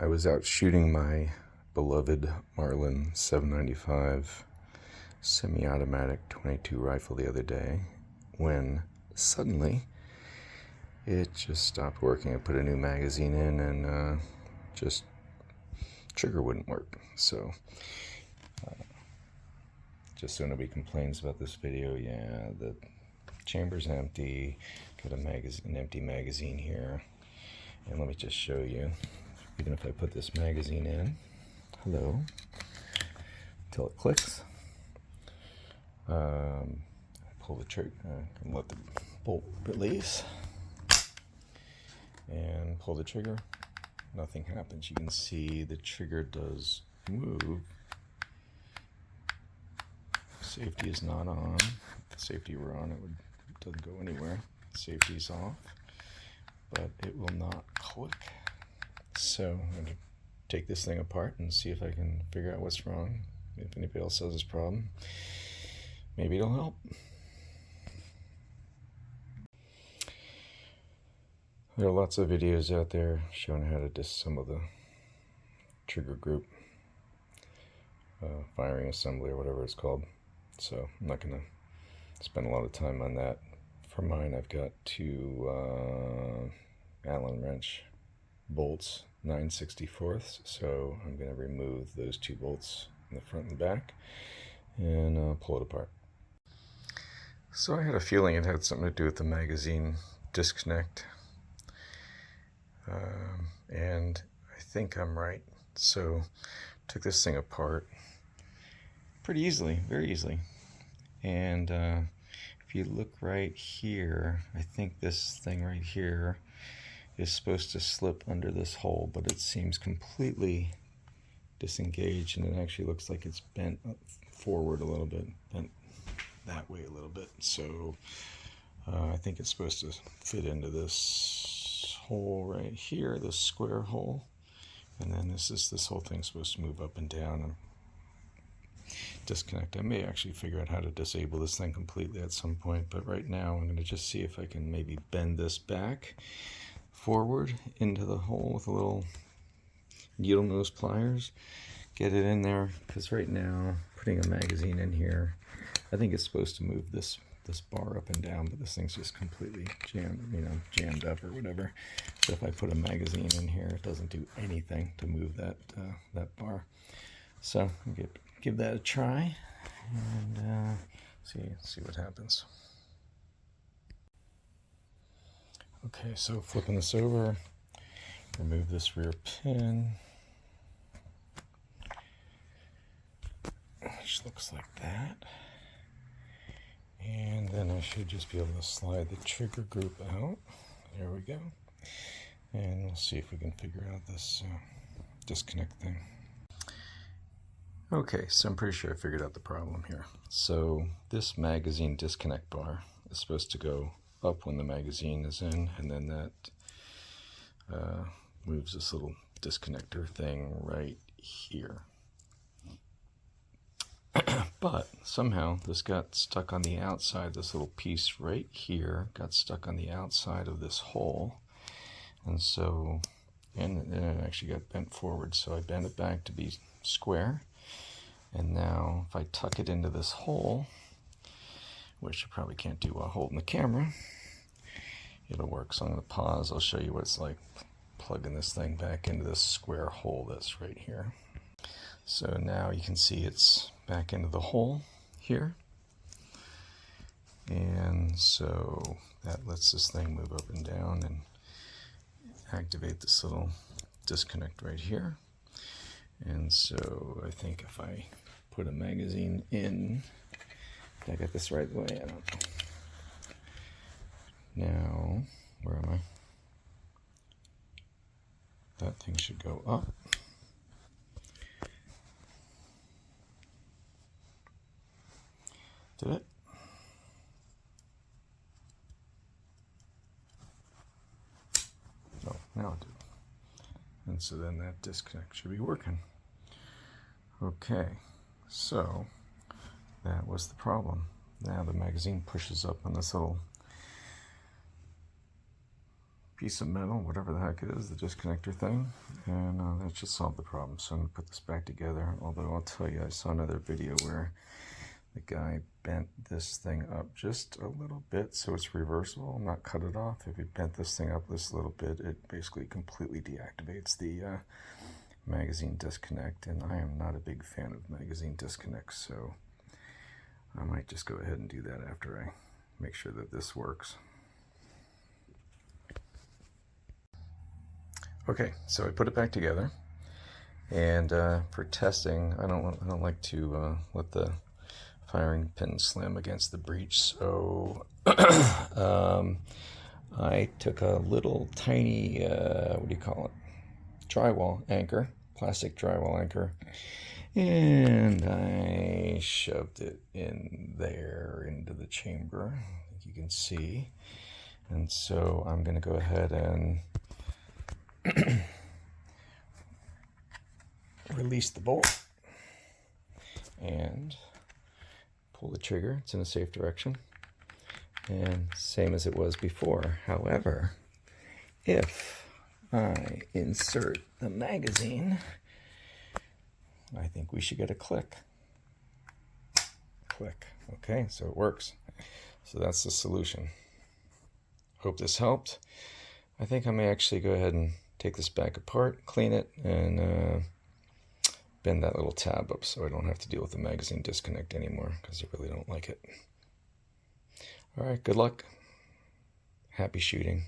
I was out shooting my beloved Marlin 795 semi-automatic 22 rifle the other day when suddenly it just stopped working. I put a new magazine in and just trigger wouldn't work. So just so nobody complains about this video, yeah, the chamber's empty. Got an empty magazine here. And let me just show you, even if I put this magazine in, hello, until it clicks, I pull the trigger, and let the bolt release, and pull the trigger, nothing happens. You can see the trigger does move. Safety is not on. If the safety were on, it doesn't go anywhere. Safety's off, but it will not click. So I'm going to take this thing apart and see if I can figure out what's wrong. If anybody else has this problem, maybe it'll help. There are lots of videos out there showing how to disassemble the trigger group, firing assembly or whatever it's called. So I'm not going to spend a lot of time on that. For mine, I've got two Allen wrench bolts, 9/64ths, so I'm going to remove those two bolts in the front and back and pull it apart. So I had a feeling it had something to do with the magazine disconnect, and I think I'm right. So took this thing apart pretty easily, very easily, and if you look right here, I think this thing right here is supposed to slip under this hole, but it seems completely disengaged, and it actually looks like it's bent forward a little bit, bent that way a little bit. So I think it's supposed to fit into this hole right here, this square hole, and then this whole thing's supposed to move up and down and disconnect. I may actually figure out how to disable this thing completely at some point, but right now I'm going to just see if I can maybe bend this back forward into the hole with a little needle nose pliers, get it in there, because right now putting a magazine in here, I think it's supposed to move this bar up and down, but this thing's just completely jammed up or whatever. So if I put a magazine in here, it doesn't do anything to move that bar. So I'll give that a try and see what happens. Okay, so flipping this over, remove this rear pin, which looks like that. And then I should just be able to slide the trigger group out. There we go. And we'll see if we can figure out this disconnect thing. Okay, so I'm pretty sure I figured out the problem here. So this magazine disconnect bar is supposed to go up when the magazine is in, and then that moves this little disconnector thing right here. But somehow this got stuck on the outside. This little piece right here got stuck on the outside of this hole, and so and it actually got bent forward. So I bent it back to be square, and now if I tuck it into this hole, which I probably can't do while holding the camera, it'll work. So I'm going to pause. I'll show you what it's like plugging this thing back into this square hole that's right here. So now you can see it's back into the hole here. And so that lets this thing move up and down and activate this little disconnect right here. And so I think if I put a magazine in, did I get this right way? I don't know. Now, where am I? That thing should go up. Did it? Oh, now it did. And so then that disconnect should be working. Okay, so that was the problem. Now the magazine pushes up on this little piece of metal, whatever the heck it is, the disconnector thing, and that should solve the problem. So I'm going to put this back together, although I'll tell you, I saw another video where the guy bent this thing up just a little bit so it's reversible, not cut it off. If he bent this thing up this little bit, it basically completely deactivates the magazine disconnect, and I am not a big fan of magazine disconnects, so I might just go ahead and do that after I make sure that this works. Okay, so I put it back together, and for testing, I don't like to let the firing pin slam against the breech, so I took a little tiny what do you call it, drywall anchor, plastic drywall anchor, and I shoved it in there into the chamber, I think you can see. And so I'm going to go ahead and release the bolt and pull the trigger. It's in a safe direction, and same as it was before. However, if I insert the magazine, I think we should get a click. Click. Okay, so it works. So that's the solution. Hope this helped. I think I may actually go ahead and take this back apart, clean it, and bend that little tab up so I don't have to deal with the magazine disconnect anymore, because I really don't like it. All right, good luck. Happy shooting.